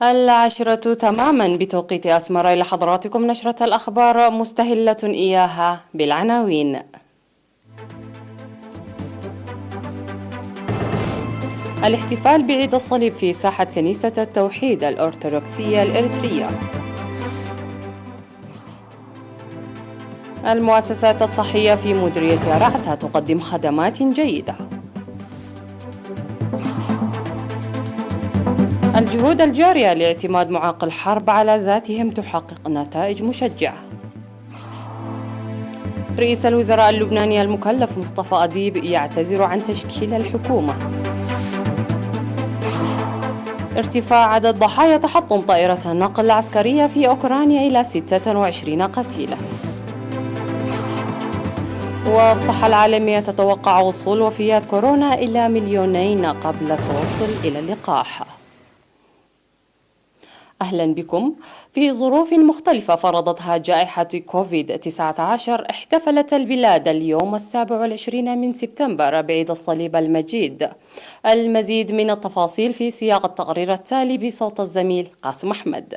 العاشرة تماما بتوقيت أسمر. إلى حضراتكم نشرة الأخبار مستهلة إياها بالعناوين. الاحتفال بعيد الصليب في ساحة كنيسة التوحيد الأرثوذكسية الإريترية. المؤسسات الصحية في مديرية رعتة تقدم خدمات جيدة. الجهود الجارية لاعتماد معاق الحرب على ذاتهم تحقق نتائج مشجعة. رئيس الوزراء اللبناني المكلف مصطفى أديب يعتذر عن تشكيل الحكومة. ارتفاع عدد ضحايا تحطم طائرة نقل العسكرية في أوكرانيا إلى 26 قتيلا. والصحة العالمية تتوقع وصول وفيات كورونا إلى 2,000,000 قبل التوصل إلى اللقاح. أهلا بكم. في ظروف مختلفة فرضتها جائحة كوفيد-19 احتفلت البلاد اليوم 27 من سبتمبر بعيد الصليب المجيد. المزيد من التفاصيل في سياق التقرير التالي بصوت الزميل قاسم أحمد.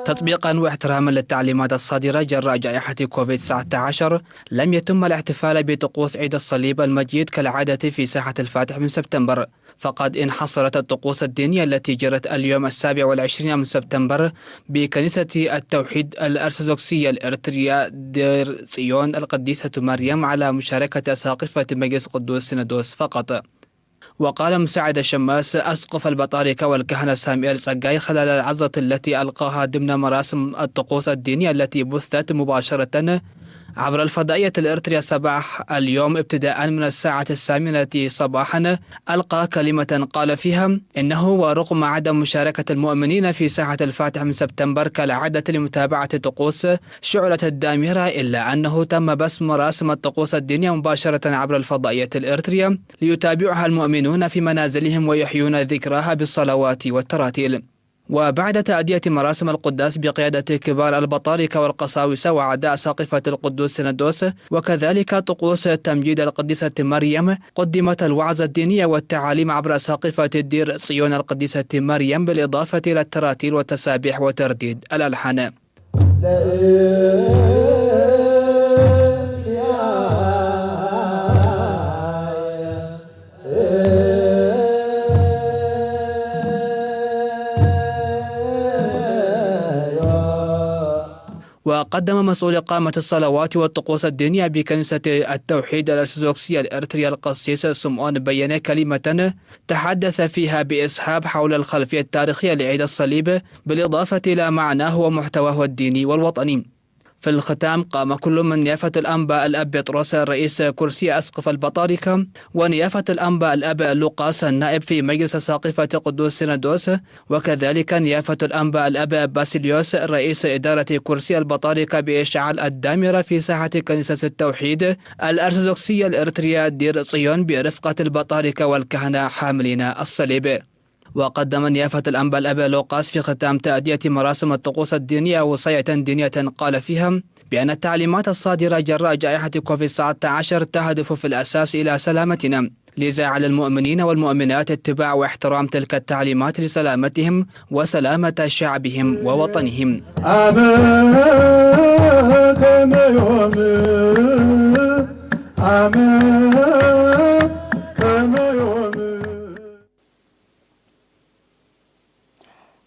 تطبيقا واحتراما للتعليمات الصادرة جراء جائحة كوفيد-19 لم يتم الاحتفال بطقوس عيد الصليب المجيد كالعادة في ساحة الفاتح من سبتمبر، فقد انحصرت الطقوس الدينية التي جرت اليوم 27 من سبتمبر بكنيسة التوحيد الأرثوذكسية الإريترية دير صيون القديسة مريم على مشاركة أساقفة مجلس قدوس سينودوس فقط. وقال مساعد الشماس أسقف البطاركة والكهنة ساميال صقاي خلال العظة التي ألقاها ضمن مراسم الطقوس الدينية التي بثت مباشرة عبر الفضائية الإريترية صباح اليوم ابتداء من الساعة 8 صباحا، ألقى كلمة قال فيها إنه ورغم عدم مشاركة المؤمنين في ساحة الفاتح من سبتمبر كالعادة لمتابعة طقوس شعلة الدامرة، إلا أنه تم بث مراسم الطقوس الدينية مباشرة عبر الفضائية الإريترية ليتابعها المؤمنون في منازلهم ويحيون ذكراها بالصلوات والتراتيل. وبعد تأدية مراسم القداس بقيادة كبار البطاركة والقساوسة وأعداء ساقفة القدوس سينودوس وكذلك طقوس تمجيد القديسة مريم، قدمت الوعظة الدينية والتعاليم عبر ساقفة الدير صيون القديسة مريم بالإضافة إلى التراتيل والتسابيح وترديد الألحان. وقدم مسؤول إقامة الصلوات والطقوس الدينية بكنيسة التوحيد الأرثوذكسية الإريترية القسيس سمعون بيان كلمة تحدث فيها بإسهاب حول الخلفية التاريخية لعيد الصليب بالإضافة إلى معناه ومحتواه الديني والوطني. في الختام قام كل من نيافة الأنبا الأب بطرس رئيس كرسي أسقف البطاركة ونيافة الأنبا الأب لوقاس النائب في مجلس ساقفة قدوس سينودوس، وكذلك نيافة الأنبا الأب باسيليوس رئيس إدارة كرسي البطاركة بإشعال الدامرة في ساحة كنيسة التوحيد الأرثوذكسية الإريترية دير صيون برفقة البطاركة والكهنة حاملين الصليب. وقدم نيافة الأنبا الأب لوقاس في ختام تأدية مراسم الطقوس الدينية وصية دينية قال فيها بأن التعليمات الصادرة جراء جائحة كوفيد-19 تهدف في الأساس إلى سلامتنا، لذا على المؤمنين والمؤمنات اتباع واحترام تلك التعليمات لسلامتهم وسلامة شعبهم ووطنهم.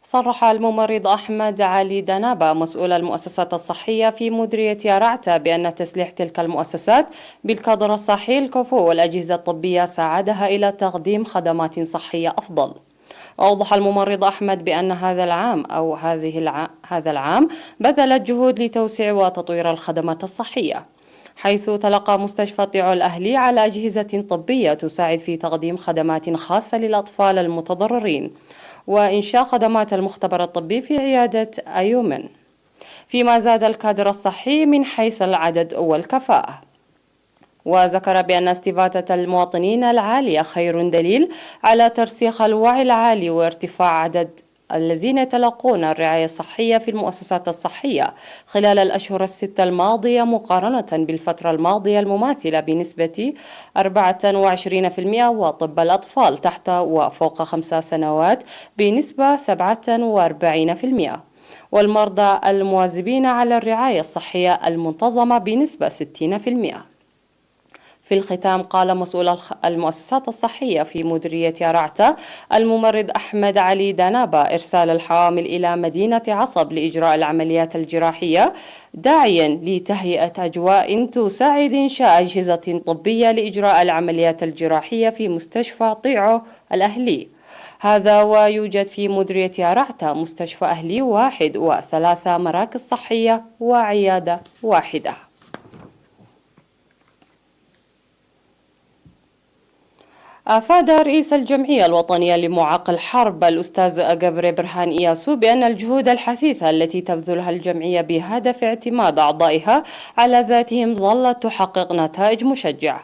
صرح الممرض أحمد علي دنابة مسؤول المؤسسات الصحية في مديرية رعتة بأن تسليح تلك المؤسسات بالكادر الصحي الكفؤ والأجهزة الطبية ساعدها إلى تقديم خدمات صحية أفضل. أوضح الممرض أحمد بأن هذا العام بذلت جهود لتوسيع وتطوير الخدمات الصحية، حيث تلقى مستشفى طيعو الأهلي على أجهزة طبية تساعد في تقديم خدمات خاصة للأطفال المتضررين وإنشاء خدمات المختبر الطبي في عيادة أيومن، فيما زاد الكادر الصحي من حيث العدد والكفاءة. وذكر بأن استفادة المواطنين العالية خير دليل على ترسيخ الوعي العالي وارتفاع عدد الذين يتلقون الرعاية الصحية في المؤسسات الصحية خلال الأشهر الستة الماضية مقارنة بالفترة الماضية المماثلة بنسبة 24%، وطب الأطفال تحت وفوق 5 سنوات بنسبة 47%، والمرضى المواظبين على الرعاية الصحية المنتظمة بنسبة 60%. في الختام، قال مسؤول المؤسسات الصحية في مديرية رعتة الممرض أحمد علي دنابة إرسال الحوامل إلى مدينة عصب لإجراء العمليات الجراحية، داعيا لتهيئة أجواء تساعد إنشاء أجهزة طبية لإجراء العمليات الجراحية في مستشفى طيعو الأهلي. هذا ويوجد في مديرية رعتة مستشفى أهلي واحد و3 مراكز صحية وعيادة واحدة. أفاد رئيس الجمعية الوطنية لمعاق الحرب الأستاذ قبر برهان إياسو بأن الجهود الحثيثة التي تبذلها الجمعية بهدف اعتماد أعضائها على ذاتهم ظلت تحقق نتائج مشجعة.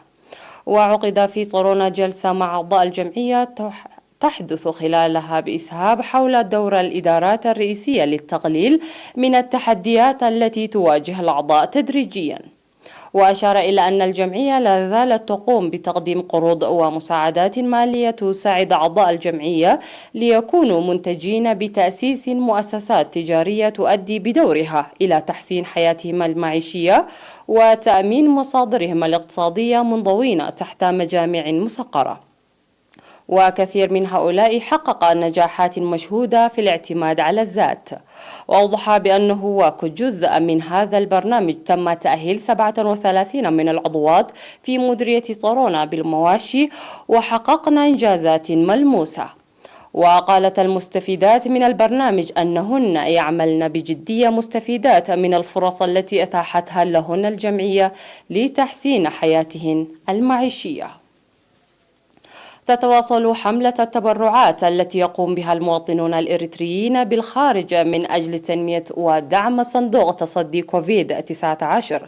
وعقد في طرونا جلسة مع أعضاء الجمعية تحدث خلالها بإسهاب حول دور الإدارات الرئيسية للتقليل من التحديات التي تواجه الأعضاء تدريجياً. وأشار إلى أن الجمعية لا زالت تقوم بتقديم قروض ومساعدات مالية تساعد أعضاء الجمعية ليكونوا منتجين بتأسيس مؤسسات تجارية تؤدي بدورها إلى تحسين حياتهم المعيشية وتأمين مصادرهم الاقتصادية منضوين تحت مجامع مسقرة. وكثير من هؤلاء حقق نجاحات مشهودة في الاعتماد على الذات. وأوضح بأنه وكجزء من هذا البرنامج تم تأهيل 37 من العضوات في مديرية طرونا بالمواشي وحققنا إنجازات ملموسة. وقالت المستفيدات من البرنامج أنهن يعملن بجدية مستفيدات من الفرص التي أتاحتها لهن الجمعية لتحسين حياتهن المعيشية. تتواصل حملة التبرعات التي يقوم بها المواطنون الإريتريين بالخارج من أجل تنمية ودعم صندوق تصدي كوفيد-19.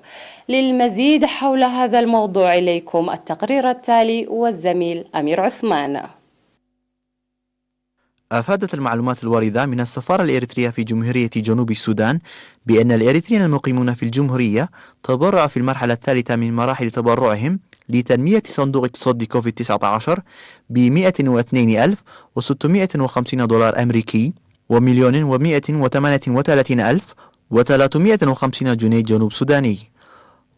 للمزيد حول هذا الموضوع إليكم التقرير التالي والزميل أمير عثمان. أفادت المعلومات الواردة من السفارة الإريترية في جمهورية جنوب السودان بأن الإريتريين المقيمون في الجمهورية تبرعوا في المرحلة الثالثة من مراحل تبرعهم لتنمية صندوق تصدي كوفيد-19 $102,650 أمريكي و1,138,350 جنيه جنوب سوداني.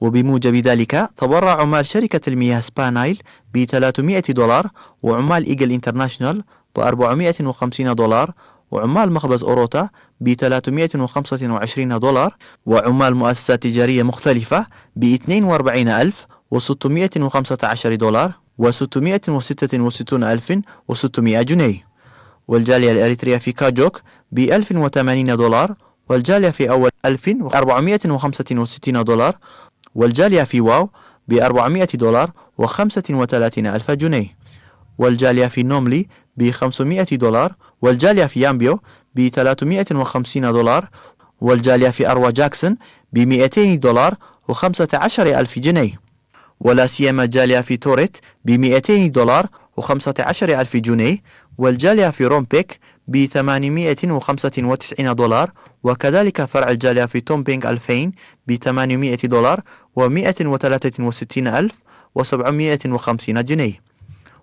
وبموجب ذلك تبرع عمال شركة المياه سبانايل $300 وعمال إيجل إنترناشنال $450 وعمال مخبز أوروتا $325 وعمال مؤسسات تجارية مختلفة $42,615 و666,600 جنيه. والجالية الإريترية في كاجوك $1,080 والجالية في أول $1,465 والجالية في واو $400 و35,000 جنيه. والجالية في نوملي $500 والجالية في يامبيو $350 والجالية في أروا جاكسون $200 و15,000 جنيه. ولا سيما الجالية في توريت $200 و15,000 جنيه والجالية في رومبيك $895 وكذلك فرع الجالية في تومبينغ 2000 $800 و163,750 جنيه.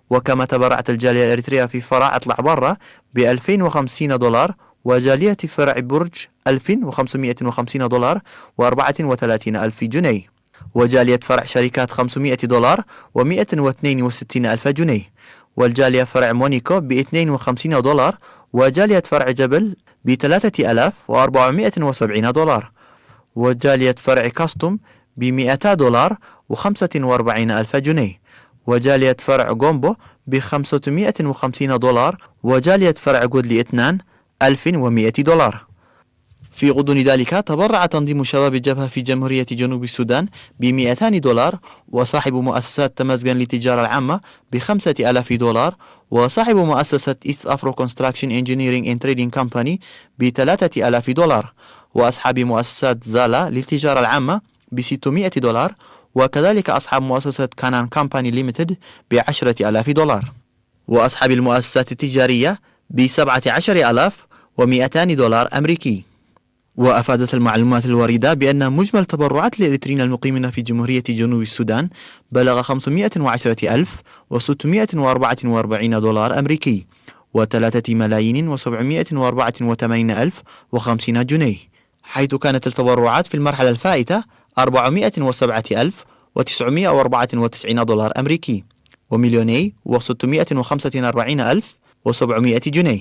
وكما تبرعت الجالية الإريترية في فرع أطلع برا $2,050 وجالية فرع برج $1,550 و34,000 جنيه. وجالية فرع شركات $500 و162,000 جنيه. والجالية فرع مونيكو $52 وجالية فرع جبل $3,470 وجالية فرع كاستوم $200 و45,000 جنيه. وجالية فرع غومبو $550 وجالية فرع غودلي إتنان $1,100. في غضون ذلك تبرع تنظيم شباب الجبهة في جمهورية جنوب السودان $200 وصاحب مؤسسات تمازغن للتجارة العامة $5,000 وصاحب مؤسسة إيست أفرو كونستراكشن إنجينيرينج إن تريدينج كامباني $3,000 وأصحاب مؤسسات زالا للتجارة العامة $600 وكذلك أصحاب مؤسسة كانان كامباني ليميتد $10,000 وأصحاب المؤسسات التجارية $17,000 $200 أمريكي. وأفادت المعلومات الواردة بأن مجمل تبرعات الإريتريين المقيمين في جمهورية جنوب السودان بلغ $510,644 أمريكي و3,784,050 حيث كانت التبرعات في المرحلة الفائتة $407,994 أمريكي و2,645,700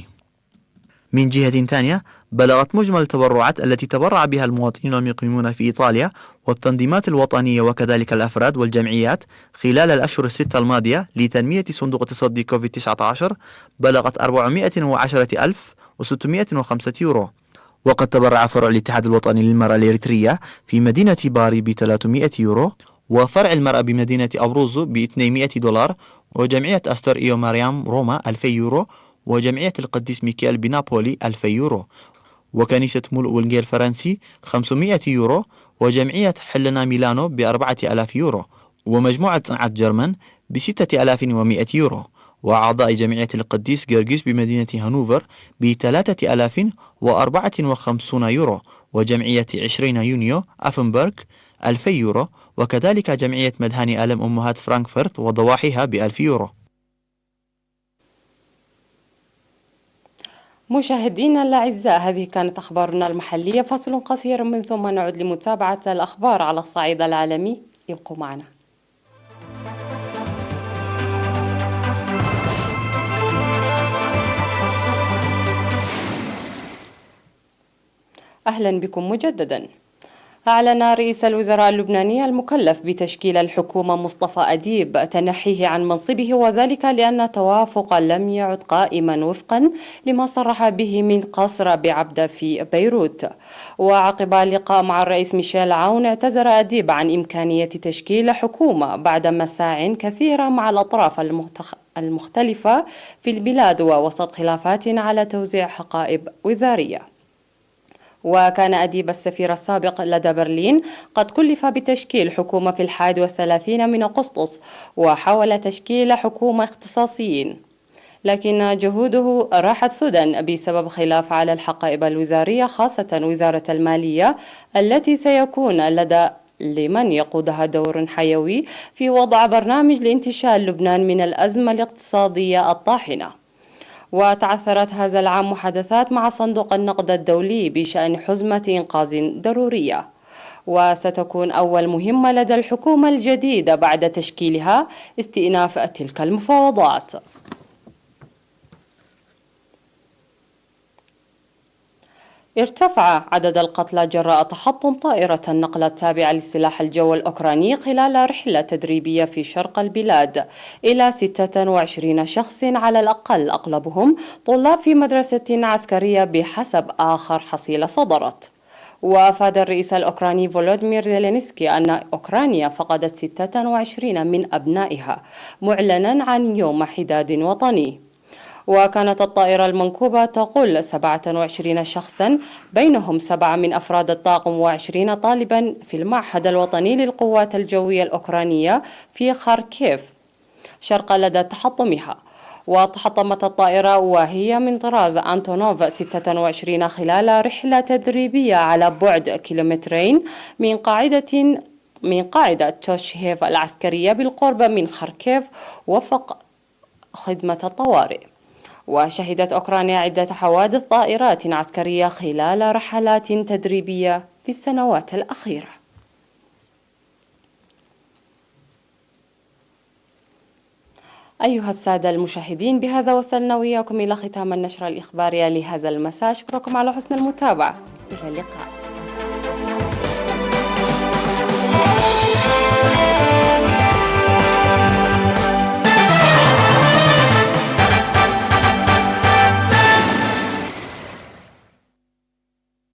من جهة ثانية، بلغت مجمل التبرعات التي تبرع بها المواطنين المقيمون في إيطاليا والتنظيمات الوطنية وكذلك الأفراد والجمعيات خلال الأشهر الستة الماضية لتنمية صندوق تصدي كوفيد-19 بلغت €411,605. وقد تبرع فرع الاتحاد الوطني للمرأة الإريترية في مدينة باري €300 وفرع المرأة بمدينة أبروزو $200 وجمعية أستر إيو مريم روما €2000 وجمعية القديس ميكيل بنابولي €2000 وكنيسة ملء الجيل الفرنسي €500 وجمعية حلنا ميلانو €4000 ومجموعة صنعة جرمن €6100 وأعضاء جمعية القديس جرجس بمدينة هانوفر €3054 وجمعية 20 يونيو أفنبرغ €1000 وكذلك جمعية مدهاني ألم أمهات فرانكفورت وضواحيها €1000. مشاهدينا الأعزاء، هذه كانت أخبارنا المحلية. فاصل قصير من ثم نعود لمتابعة الأخبار على الصعيد العالمي. يبقوا معنا. أهلا بكم مجددا. أعلن رئيس الوزراء اللبناني المكلف بتشكيل الحكومة مصطفى أديب تنحيه عن منصبه، وذلك لأن التوافق لم يعد قائما وفقا لما صرح به من قصر بعبدة في بيروت. وعقب اللقاء مع الرئيس ميشيل عون، اعتذر أديب عن إمكانية تشكيل حكومة بعد مساع كثيرة مع الأطراف المختلفة في البلاد ووسط خلافات على توزيع حقائب وزارية. وكان أديب السفير السابق لدى برلين قد كلف بتشكيل حكومة في 31 من أغسطس، وحاول تشكيل حكومة اختصاصيين، لكن جهوده راحت سدى بسبب خلاف على الحقائب الوزارية، خاصة وزارة المالية التي سيكون لدى لمن يقودها دور حيوي في وضع برنامج لانتشال لبنان من الأزمة الاقتصادية الطاحنة. وتعثرت هذا العام محادثات مع صندوق النقد الدولي بشأن حزمة إنقاذ ضرورية، وستكون أول مهمة لدى الحكومة الجديدة بعد تشكيلها استئناف تلك المفاوضات. ارتفع عدد القتلى جراء تحطم طائرة النقل التابعة لسلاح الجو الأوكراني خلال رحلة تدريبية في شرق البلاد إلى 26 شخص على الأقل، أغلبهم طلاب في مدرسة عسكرية بحسب آخر حصيلة صدرت. وأفاد الرئيس الأوكراني فولوديمير زيلينسكي أن أوكرانيا فقدت 26 من أبنائها، معلنا عن يوم حداد وطني. وكانت الطائرة المنكوبة تقول 27 شخصا، بينهم 7 من أفراد الطاقم و20 طالبا في المعهد الوطني للقوات الجوية الأوكرانية في خاركيف شرق لدى تحطمها. وتحطمت الطائرة وهي من طراز أنتونوف 26 خلال رحلة تدريبية على بعد كيلومترين من قاعدة توشهيف العسكرية بالقرب من خاركيف وفق خدمة الطوارئ. وشهدت أوكرانيا عدة حوادث طائرات عسكرية خلال رحلات تدريبية في السنوات الأخيرة. أيها السادة المشاهدين، بهذا وصلنا وإياكم إلى ختام النشرة الإخبارية لهذا المساء. أشكركم على حسن المتابعة. إلى اللقاء.